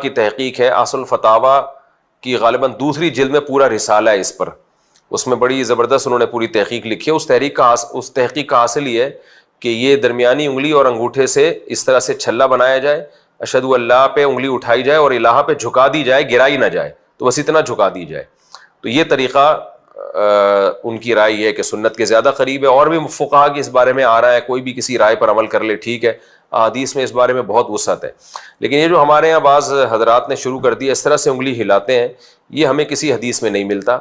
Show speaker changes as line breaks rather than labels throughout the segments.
کی تحقیق ہے، اصل الفتاوی کی غالباً دوسری جلد میں پورا رسالہ ہے اس پر، اس میں بڑی زبردست انہوں نے پوری تحقیق لکھی ہے۔ اس تحقیق کا حاصل یہ ہے کہ یہ درمیانی انگلی اور انگوٹھے سے اس طرح سے چھلا بنایا جائے، اشہد اللہ پہ انگلی اٹھائی جائے اور الہ پہ جھکا دی جائے، گرائی نہ جائے، تو بس اتنا جھکا دی جائے۔ تو یہ طریقہ ان کی رائے یہ ہے کہ سنت کے زیادہ قریب ہے، اور بھی فقہا کی اس بارے میں آ رہا ہے، کوئی بھی کسی رائے پر عمل کر لے ٹھیک ہے، حدیث میں اس بارے میں بہت وسعت ہے۔ لیکن یہ جو ہمارے یہاں بعض حضرات نے شروع کر دیا اس طرح سے انگلی ہلاتے ہیں، یہ ہمیں کسی حدیث میں نہیں ملتا۔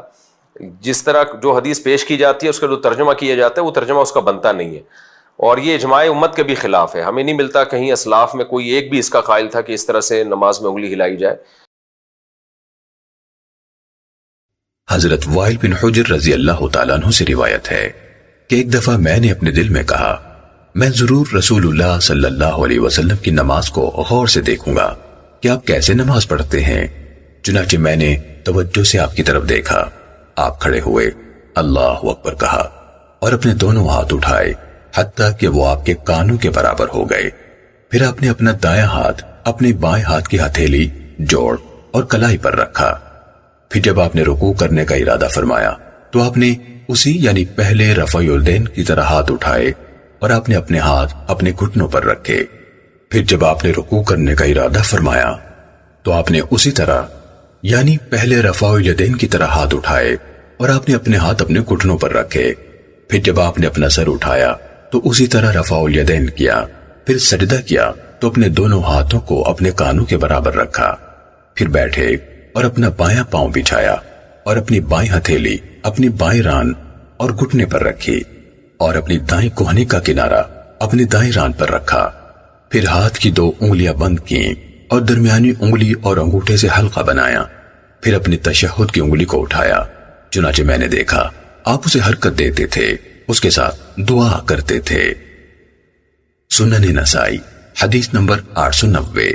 جس طرح جو حدیث پیش کی جاتی ہے اس کا جو ترجمہ کیا جاتا ہے وہ ترجمہ اس کا بنتا نہیں ہے، اور یہ اجماع امت کے بھی خلاف ہے۔ ہمیں نہیں ملتا کہیں اسلاف میں کوئی ایک بھی اس کا قائل تھا کہ اس طرح سے نماز میں انگلی ہلائی جائے۔
حضرت وائل بن حجر رضی اللہ تعالیٰ عنہ سے روایت ہے کہ ایک دفعہ میں نے اپنے دل میں کہا میں ضرور رسول اللہ صلی اللہ علیہ وسلم کی نماز کو غور سے دیکھوں گا کہ آپ کیسے نماز پڑھتے ہیں۔ چنانچہ میں نے توجہ سے آپ کی طرف دیکھا، آپ کھڑے ہوئے، اللہ اکبر کہا اور اپنے دونوں ہاتھ اٹھائے حتیٰ کہ وہ آپ کے کانوں کے برابر ہو گئے۔ پھر آپ نے اپنا دایاں ہاتھ اپنے بائیں ہاتھ کی ہتھیلی، جوڑ اور کلائی پر رکھا۔ پھر جب آپ نے رکوع کرنے کا ارادہ فرمایا تو آپ نے اسی یعنی پہلے رفع الیدین کی طرح ہاتھ اٹھائے اور آپ نے اپنے ہاتھ اپنے گھٹنوں پر رکھے۔ پھر جب آپ نے رکوع کرنے کا ارادہ فرمایا تو آپ نے اسی طرح یعنی پہلے رفع الیدین کی طرح ہاتھ اٹھائے اور آپ نے اپنے ہاتھ اپنے گھٹنوں پر رکھے۔ پھر جب آپ نے اپنا سر اٹھایا تو اسی طرح رفع الیدین کیا۔ پھر سجدہ کیا تو اپنے دونوں ہاتھوں کو اپنے کانوں کے برابر رکھا۔ پھر بیٹھے اور اپنا بایاں پاؤں بچھایا اور اپنی بائیں ہتھیلی اپنی بائیں ران اور گھٹنے پر رکھی اور اپنی دائیں کوہنی کا کنارہ اپنی دائیں ران پر رکھا۔ پھر ہاتھ کی 2 انگلیاں بند کیں اور درمیانی انگلی اور انگوٹھے سے حلقہ بنایا۔ پھر اپنی تشہد کی انگلی کو اٹھایا، چنانچہ میں نے دیکھا آپ اسے حرکت دیتے تھے، اس کے ساتھ دعا کرتے تھے۔ سنن نسائی حدیث نمبر 890۔